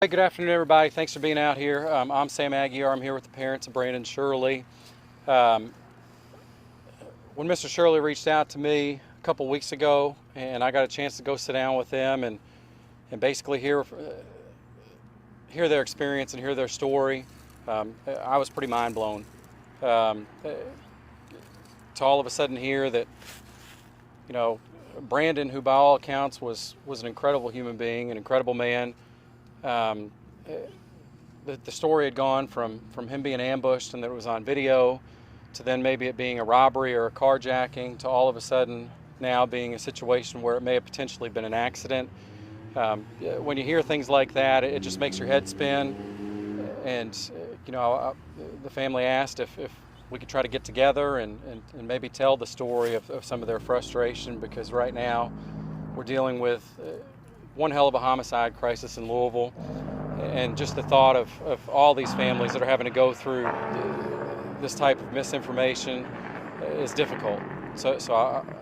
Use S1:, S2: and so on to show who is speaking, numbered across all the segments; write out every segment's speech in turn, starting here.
S1: Hey, good afternoon, everybody. Thanks for being out here. I'm Sam Aguiar. I'm here with the parents of Brandon Shirley. Um, when Mr. Shirley reached out to me a couple weeks ago, and I got a chance to go sit down with them and basically hear their experience and hear their story, I was pretty mind blown. To all of a sudden hear that, you know, Brandon, who by all accounts was an incredible human being, an incredible man. Um, the story had gone from him being ambushed and that it was on video to then maybe it being a robbery or a carjacking to all of a sudden now being a situation where it may have potentially been an accident. When you hear things like that, it just makes your head spin. And, the family asked if we could try to get together and maybe tell the story of some of their frustration, because right now we're dealing with one hell of a homicide crisis in Louisville. And just the thought of all these families that are having to go through this type of misinformation is difficult. So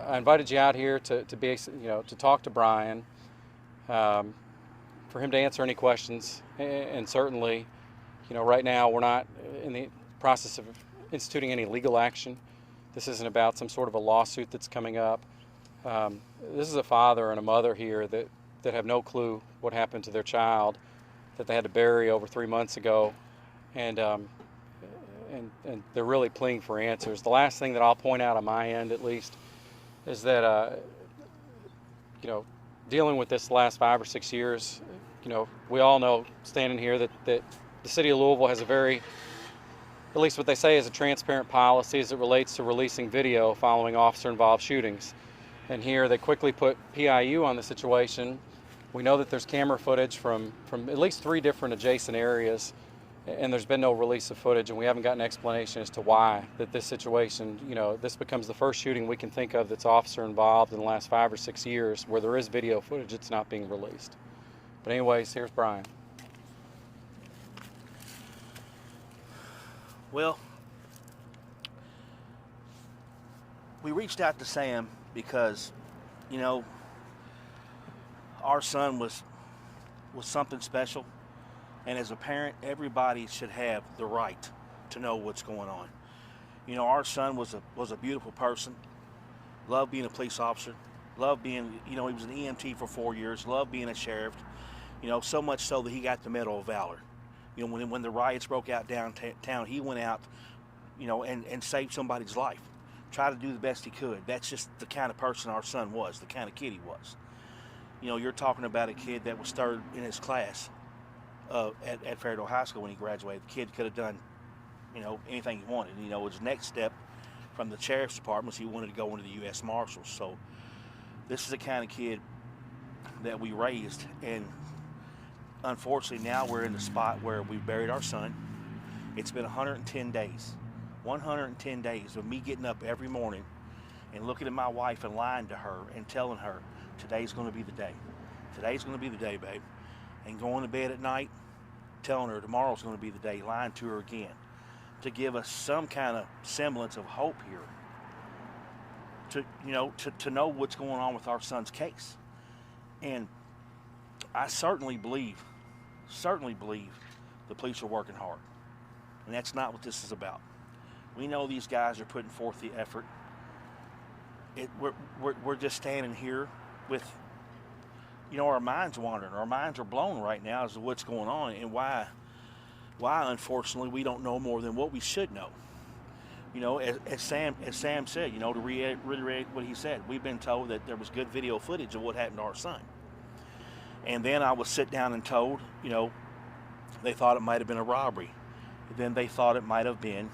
S1: I invited you out here to be, to talk to Brian, for him to answer any questions. And certainly, right now we're not in the process of instituting any legal action. This isn't about some sort of a lawsuit that's coming up. This is a father and a mother here that have no clue what happened to their child that they had to bury over 3 months ago, and they're really pleading for answers. The last thing that I'll point out on my end, at least, is that dealing with this last 5 or 6 years, we all know standing here that the city of Louisville has a very, at least what they say is a transparent policy as it relates to releasing video following officer-involved shootings. And here they quickly put PIU on the situation. We know that there's camera footage from at least 3 different adjacent areas, and there's been no release of footage, and we haven't gotten an explanation as to why that this situation, this becomes the first shooting we can think of that's officer involved in the last 5 or 6 years where there is video footage that's not being released. But anyways, here's Brian.
S2: Well, we reached out to Sam because, our son was something special, and as a parent, everybody should have the right to know what's going on. Our son was a beautiful person, loved being a police officer, loved being, he was an EMT for 4 years, loved being a sheriff, so much so that he got the Medal of Valor. When the riots broke out downtown, he went out, and saved somebody's life, tried to do the best he could. That's just the kind of person our son was, the kind of kid he was. You're talking about a kid that was third in his class at Fairdale High School when he graduated. The kid could have done, anything he wanted. His next step from the sheriff's department was he wanted to go into the U.S. Marshals. So this is the kind of kid that we raised, and unfortunately now we're in the spot where we buried our son. It's been 110 days. 110 days of me getting up every morning and looking at my wife and lying to her and telling her, today's going to be the day. Today's going to be the day, babe. And going to bed at night, telling her tomorrow's going to be the day, lying to her again, to give us some kind of semblance of hope here, to know what's going on with our son's case. And I certainly believe the police are working hard. And that's not what this is about. We know these guys are putting forth the effort. We're just standing here with, our minds wandering. Our minds are blown right now as to what's going on and why unfortunately we don't know more than what we should know. As Sam said, to reiterate what he said, we've been told that there was good video footage of what happened to our son. And then I was sit down and told, they thought it might have been a robbery. Then they thought it might have been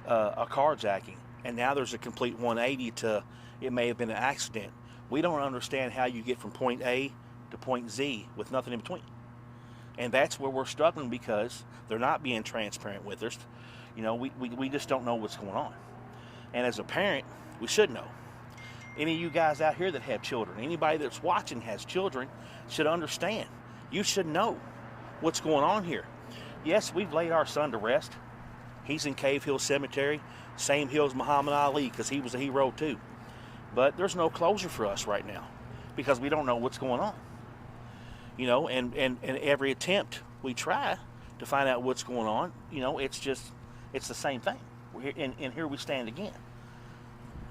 S2: a carjacking. And now there's a complete 180 to it may have been an accident. We don't understand how you get from point A to point Z with nothing in between. And that's where we're struggling because they're not being transparent with us. We just don't know what's going on. And as a parent, we should know. Any of you guys out here that have children, anybody that's watching has children, should understand. You should know what's going on here. Yes, we've laid our son to rest. He's in Cave Hill Cemetery, same hill as Muhammad Ali, because he was a hero too. But there's no closure for us right now because we don't know what's going on. You know, and every attempt we try to find out what's going on, you know, it's the same thing. We're here, and here we stand again.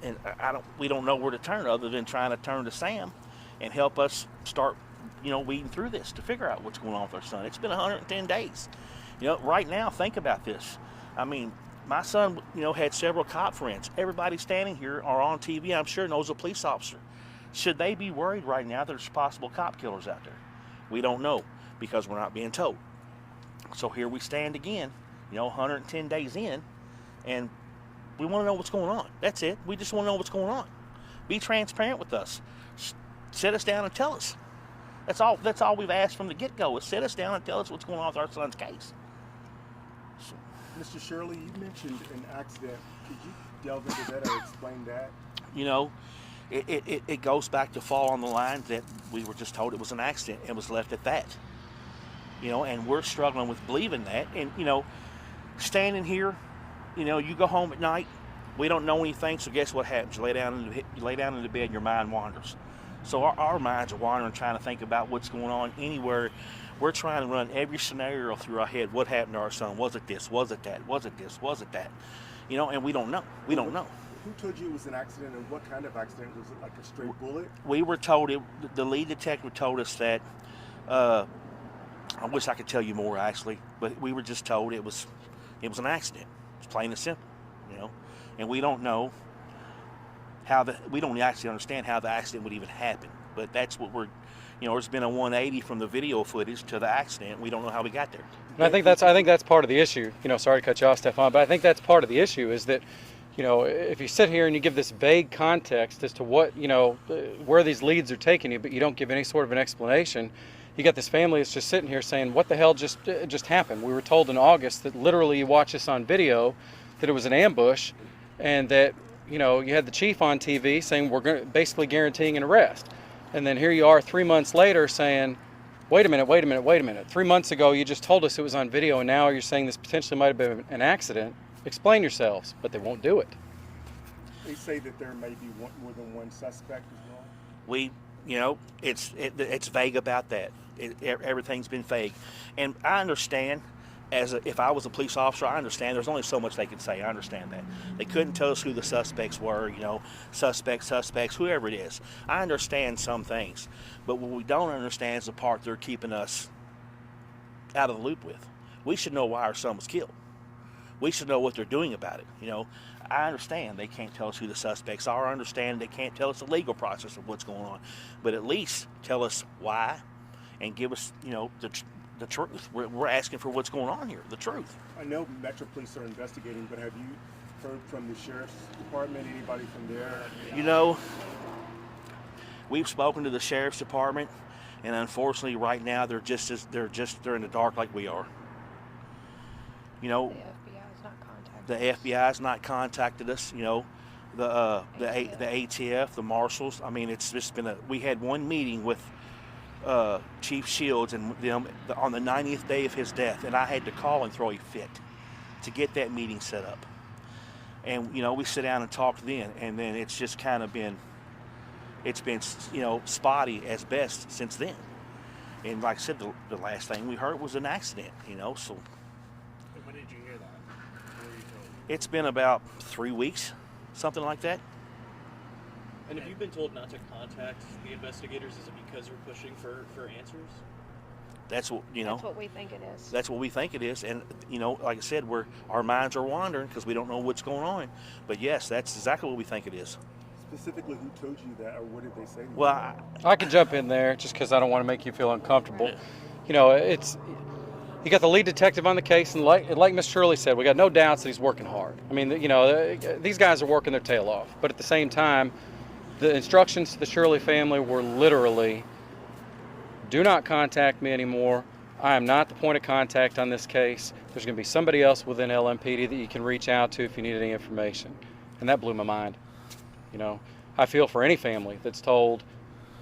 S2: And we don't know where to turn other than trying to turn to Sam and help us start, you know, weeding through this to figure out what's going on with our son. It's been 110 days. You know, right now, think about this. I mean, my son, you know, had several cop friends. Everybody standing here or on TV, I'm sure, knows a police officer. Should they be worried right now there's possible cop killers out there? We don't know because we're not being told. So here we stand again, you know, 110 days in, and we want to know what's going on. That's it. We just want to know what's going on. Be transparent with us. Sit us down and tell us. That's all we've asked from the get-go is sit us down and tell us what's going on with our son's case.
S3: So, Mr. Shirley, you mentioned an accident. Could you delve into that or explain that?
S2: You know, it goes back to fall on the line that we were just told it was an accident and was left at that. You know, and we're struggling with believing that. And, you know, standing here, you know, you go home at night, we don't know anything, so guess what happens? You lay down in the bed and your mind wanders. So our minds are wandering, trying to think about what's going on anywhere. We're trying to run every scenario through our head. What happened to our son? Was it this? Was it that? Was it this? Was it that? You know, and we don't know. We don't know.
S3: Who told you it was an accident, and what kind of accident? Was it like a straight bullet?
S2: We were told, the lead detective told us that, I wish I could tell you more actually, but we were just told it was an accident. It's plain and simple, you know, and we don't know we don't actually understand how the accident would even happen. But that's what you know, there's been a 180 from the video footage to the accident. We don't know how we got there.
S1: And I think that's part of the issue. You know, sorry to cut you off, Stefan, but I think that's part of the issue is that, you know, if you sit here and you give this vague context as to what, you know, where these leads are taking you, but you don't give any sort of an explanation, you got this family that's just sitting here saying, what the hell just happened? We were told in August that literally you watch this on video, that it was an ambush, and that, you know, you had the chief on TV saying we're basically guaranteeing an arrest. And then here you are 3 months later saying, wait a minute. 3 months ago you just told us it was on video, and now you're saying this potentially might have been an accident. Explain yourselves, but they won't do it.
S3: They say that there may be more than one suspect as well.
S2: You know, it's vague about that. Everything's been vague. And I understand, if I was a police officer, I understand there's only so much they could say. I understand that. They couldn't tell us who the suspects were, you know, suspects, whoever it is. I understand some things. But what we don't understand is the part they're keeping us out of the loop with. We should know why our son was killed. We should know what they're doing about it. You know, I understand they can't tell us who the suspects are. I understand they can't tell us the legal process of what's going on. But at least tell us why and give us, you know, the truth. We're asking for what's going on here, the truth.
S3: I know Metro Police are investigating, but have you heard from the Sheriff's Department, anybody from there?
S2: You know, we've spoken to the Sheriff's Department, and unfortunately right now they're in the dark like we are. You know, the FBI has not contacted us. You know, the ATF, the marshals. I mean, it's just been we had one meeting with Chief Shields and them on the 90th day of his death, and I had to call and throw a fit to get that meeting set up. And you know, we sit down and talk then, and then it's just kind of been, you know, spotty as best since then. And like I said, the last thing we heard was an accident. You know, so.
S3: When did you hear that? When were you told?
S2: It's been about 3 weeks, something like that.
S4: And if you've been told not to contact the investigators, is it because you're pushing for answers?
S2: That's what, you know.
S5: That's what we think it is.
S2: That's what we think it is. And, you know, like I said, our minds are wandering because we don't know what's going on. But yes, that's exactly what we think it is.
S3: Specifically, who told you that, or what did they say to you?
S2: Well,
S1: I can jump in there just because I don't want to make you feel uncomfortable. You know, you got the lead detective on the case, and like Ms. Shirley said, we got no doubts that he's working hard. I mean, you know, these guys are working their tail off. But at the same time, the instructions to the Shirley family were literally, do not contact me anymore. I am not the point of contact on this case. There's going to be somebody else within LMPD that you can reach out to if you need any information. And that blew my mind. You know, I feel for any family that's told,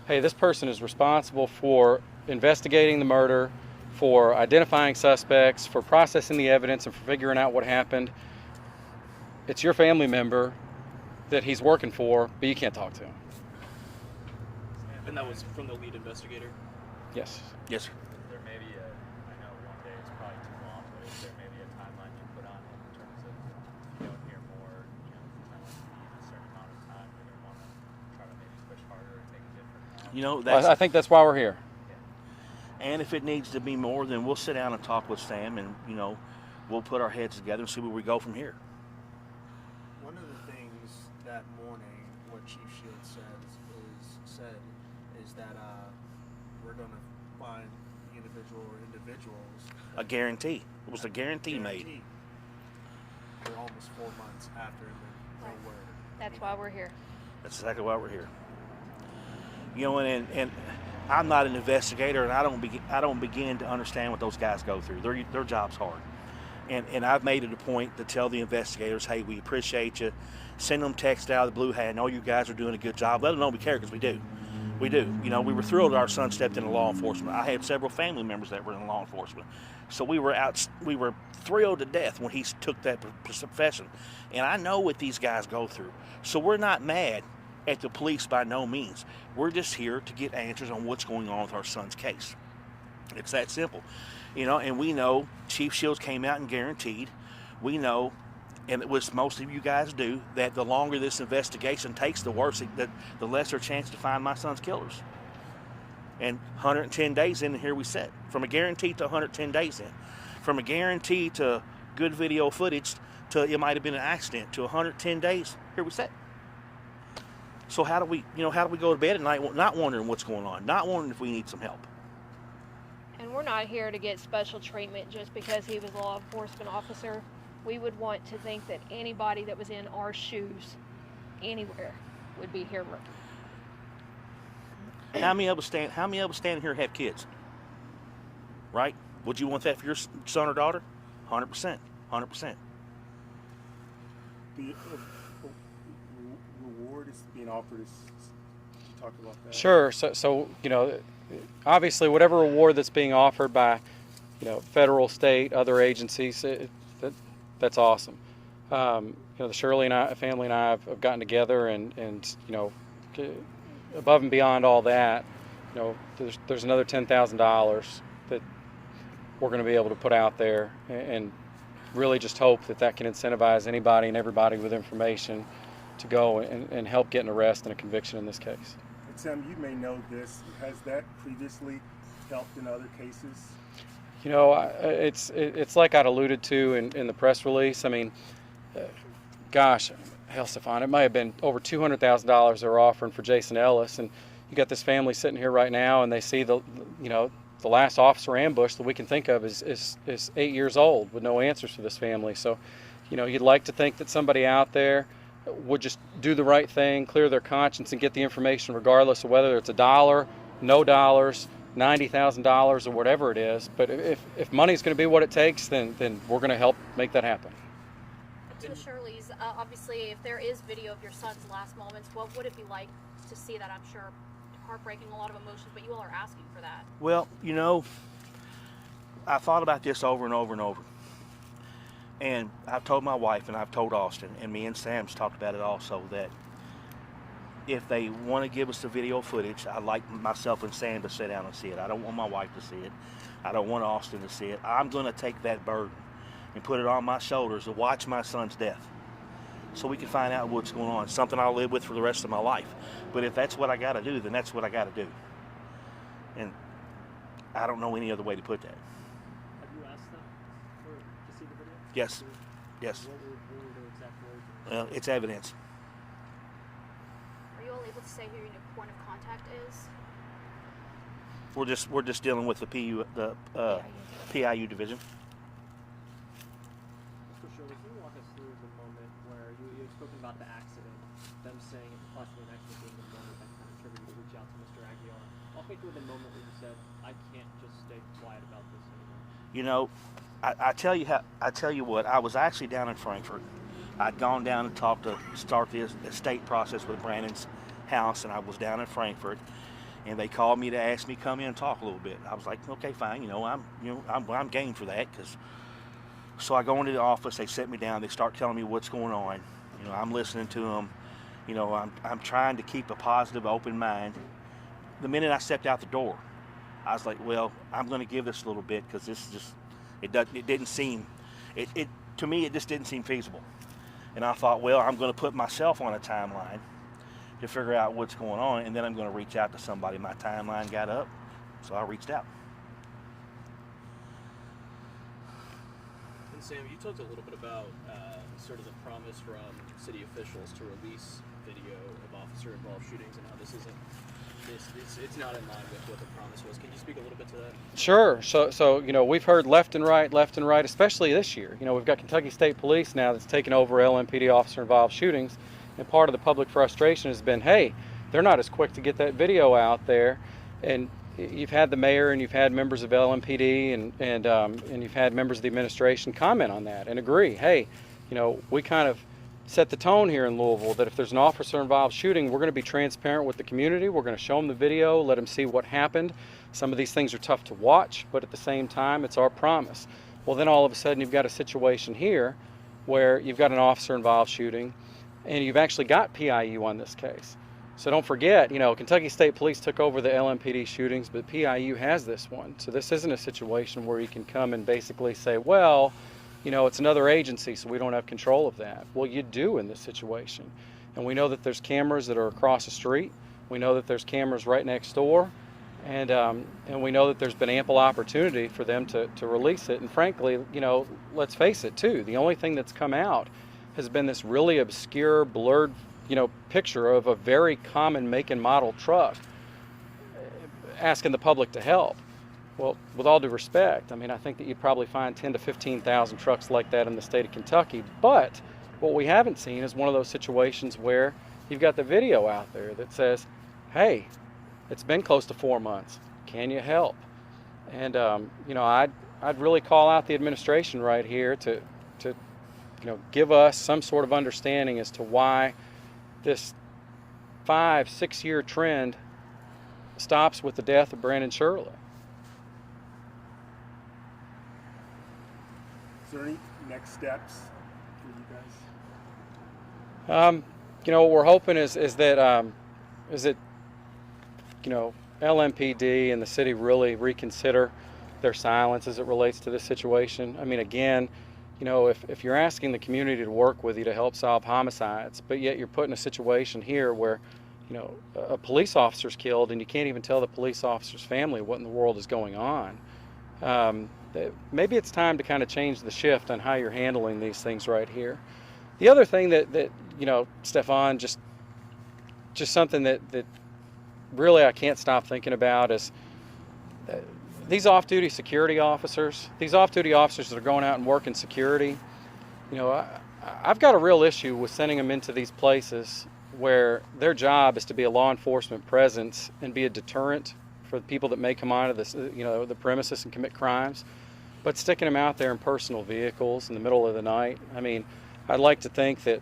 S1: hey, this person is responsible for investigating the murder, for identifying suspects, for processing the evidence, and for figuring out what happened. It's your family member that he's working for, but you can't talk to him.
S4: And that was from the lead investigator?
S1: Yes.
S2: Yes, sir.
S5: There may be I know one day is probably too long, but is there maybe a timeline you put on it in terms of if you don't hear more, kind of like in a certain amount of time, you're going to want to try to maybe push harder or take a different route?
S2: You know,
S1: Well,
S2: that's,
S1: I think that's why we're here.
S2: and if it needs to be more, then we'll sit down and talk with Sam, and we'll put our heads together and see where we go from here.
S6: One of the things that morning, what Chief Shields said is that we're going to find the individual or individuals.
S2: A guarantee. It was a guarantee made.
S6: Guaranteed. We're almost 4 months after the
S7: Right.
S6: word.
S7: That's why we're here.
S2: That's exactly why we're here. And I'm not an investigator, and I don't begin to understand what those guys go through. Their job's hard, and I've made it a point to tell the investigators, hey, we appreciate you. Send them text out of the blue. Hey, I know you guys are doing a good job. Let them know we care, because we do. We do. We were thrilled our son stepped into law enforcement. I had several family members that were in law enforcement, so we were thrilled to death when he took that profession. And I know what these guys go through, so we're not mad at the police by no means. We're just here to get answers on what's going on with our son's case. It's that simple. And we know Chief Shields came out and guaranteed. We know, and it was most of you guys do, that the longer this investigation takes, the worse, the lesser chance to find my son's killers. And 110 days in, here we sit. From a guarantee to 110 days in. From a guarantee to good video footage to it might have been an accident to 110 days, here we sit. So how do we go to bed at night not wondering what's going on, not wondering if we need some help?
S7: And we're not here to get special treatment just because he was a law enforcement officer. We would want to think that anybody that was in our shoes anywhere would be here.
S2: How many of us standing here have kids? Right? Would you want that for your son or daughter? 100%. 100%.
S3: The reward is being offered. Could you talk about that?
S1: Sure. So obviously, whatever reward that's being offered by, federal, state, other agencies, that's awesome. The Shirley family and I have gotten together, and above and beyond all that, there's another $10,000 that we're going to be able to put out there, and really just hope that can incentivize anybody and everybody with information to go and help get an arrest and a conviction in this case.
S3: And Sam, you may know this. Has that previously helped in other cases?
S1: It's like I'd alluded to in the press release. I mean, gosh, hell, Stefan, it might have been over $200,000 they were offering for Jason Ellis, and you got this family sitting here right now, and they see the last officer ambush that we can think of is 8 years old with no answers for this family. So, you'd like to think that somebody out there would just do the right thing, clear their conscience, and get the information regardless of whether it's $1, no dollars, $90,000, or whatever it is. But if money's going to be what it takes, then we're going to help make that happen.
S8: To Shirley's, obviously, if there is video of your son's last moments, what would it be like to see that? I'm sure heartbreaking, a lot of emotions, but you all are asking for that.
S2: Well, I thought about this over and over and over. And I've told my wife, and I've told Austin, and me and Sam's talked about it also, that if they want to give us the video footage, I'd like myself and Sam to sit down and see it. I don't want my wife to see it. I don't want Austin to see it. I'm going to take that burden and put it on my shoulders to watch my son's death so we can find out what's going on. It's something I'll live with for the rest of my life. But if that's what I got to do, then that's what I got to do. And I don't know any other way to put that.
S4: Have you asked them to see the video?
S2: Yes. Yes.
S4: What were their exact words?
S2: It's evidence.
S8: Are you all able to say who your new point of contact is?
S2: We're just dealing with the PIU division.
S4: For sure. Can you walk us through the moment where you've spoken about the accident, them saying it's possibly an accident being the moment that kind of triggered you to reach out to Mr. Aguilar? Walk me through the moment where you said, I can't just stay quiet about this anymore.
S2: I tell you what, I was actually down in Frankfurt. I'd gone down and start the estate process with Brandon's house, and I was down in Frankfurt, and they called me to ask me to come in and talk a little bit. I was like, okay, fine, I'm game for that. So I go into the office, they sit me down, they start telling me what's going on. I'm listening to them. I'm trying to keep a positive, open mind. The minute I stepped out the door, I was like, well, I'm going to give this a little bit because this is just, it didn't seem, to me, it just didn't seem feasible. And I thought, well, I'm going to put myself on a timeline to figure out what's going on, and then I'm going to reach out to somebody. My timeline got up, so I reached out.
S9: And Sam, you talked a little bit about sort of the promise from city officials to release video of officer-involved shootings and how this isn't, it's not in line with what the promise was. Can you speak a little bit to that?
S1: Sure. So you know, we've heard left and right, especially this year. You know, we've got Kentucky State Police now that's taken over LMPD officer-involved shootings, and part of the public frustration has been, hey, they're not as quick to get that video out there. And you've had the mayor and you've had members of LMPD and you've had members of the administration comment on that and agree, hey, you know, we kind of set the tone here in Louisville that if there's an officer-involved shooting, we're going to be transparent with the community. We're going to show them the video, let them see what happened. Some of these things are tough to watch, but at the same time, it's our promise. Well, then all of a sudden, you've got a situation here where you've got an officer-involved shooting, and you've actually got PIU on this case. So don't forget, you know, Kentucky State Police took over the LMPD shootings, but PIU has this one. So this isn't a situation where you can come and basically say, well, you know, it's another agency, so we don't have control of that. Well, you do in this situation. And we know that there's cameras that are across the street. We know that there's cameras right next door. And we know that there's been ample opportunity for them to release it. And frankly, you know, let's face it too, the only thing that's come out has been this really obscure, blurred, you know, picture of a very common make and model truck asking the public to help. Well, with all due respect, I mean, I think that you'd probably find 10 to 15,000 trucks like that in the state of Kentucky. But what we haven't seen is one of those situations where you've got the video out there that says, hey, it's been close to 4 months. Can you help? And, you know, I'd really call out the administration right here to you know, give us some sort of understanding as to why this 5-6 year trend stops with the death of Brandon Shirley.
S3: Is there any next steps for you guys?
S1: You know, what we're hoping is that you know, LMPD and the city really reconsider their silence as it relates to this situation. I mean, again, you know, if you're asking the community to work with you to help solve homicides, but yet you're put in a situation here where, you know, a police officer's killed and you can't even tell the police officer's family what in the world is going on. Maybe it's time to kind of change the shift on how you're handling these things right here. The other thing that you know, Stefan, just something that really I can't stop thinking about is these off-duty security officers, these off-duty officers that are going out and working security. You know, I've got a real issue with sending them into these places where their job is to be a law enforcement presence and be a deterrent for the people that may come onto this, you know, the premises and commit crimes. But sticking them out there in personal vehicles in the middle of the night, I mean, I'd like to think that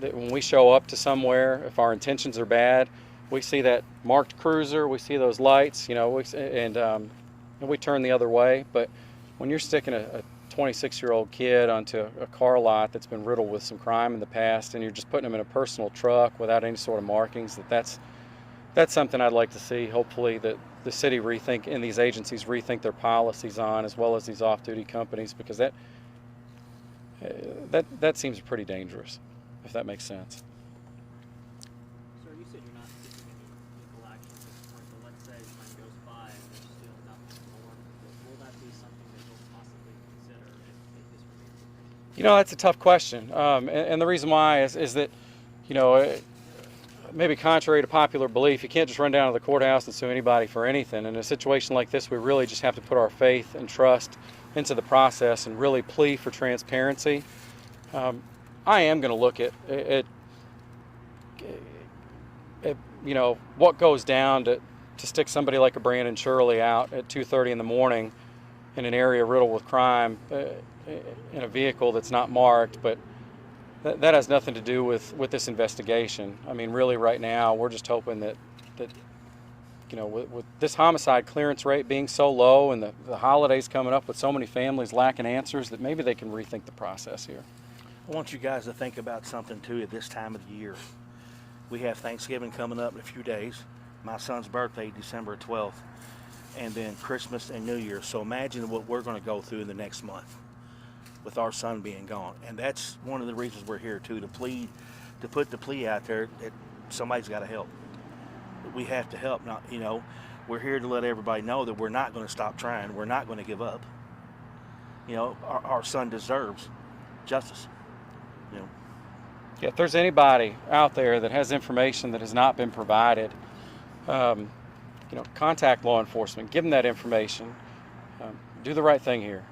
S1: when we show up to somewhere, if our intentions are bad, we see that marked cruiser, we see those lights, you know, and we turn the other way. But when you're sticking a 26-year-old kid onto a car lot that's been riddled with some crime in the past, and you're just putting them in a personal truck without any sort of markings, that's something I'd like to see. Hopefully that the city rethink and these agencies rethink their policies on, as well as these off-duty companies, because that seems pretty dangerous, if that makes sense.
S4: Sir, you said you're not taking any legal action at this point, but let's say time goes by and there's still nothing more. Will that be something that you'll possibly consider if this remains the case?
S1: You know, that's a tough question, and the reason why is that, you know, maybe contrary to popular belief, you can't just run down to the courthouse and sue anybody for anything. In a situation like this, we really just have to put our faith and trust into the process and really plea for transparency. I am going to look at you know, what goes down to stick somebody like a Brandon Shirley out at 2:30 in the morning in an area riddled with crime in a vehicle that's not marked, but that has nothing to do with this investigation. I mean, really right now, we're just hoping that you know, with this homicide clearance rate being so low and the holidays coming up with so many families lacking answers, that maybe they can rethink the process here.
S2: I want you guys to think about something too at this time of the year. We have Thanksgiving coming up in a few days. My son's birthday, December 12th. and then Christmas and New Year. So imagine what we're going to go through in the next month with our son being gone. And that's one of the reasons we're here too, to put the plea out there that somebody's got to help. We have to help. Not, we're here to let everybody know that we're not going to stop trying. We're not going to give up. Our son deserves justice.
S1: Yeah, if there's anybody out there that has information that has not been provided, contact law enforcement, give them that information. Do the right thing here.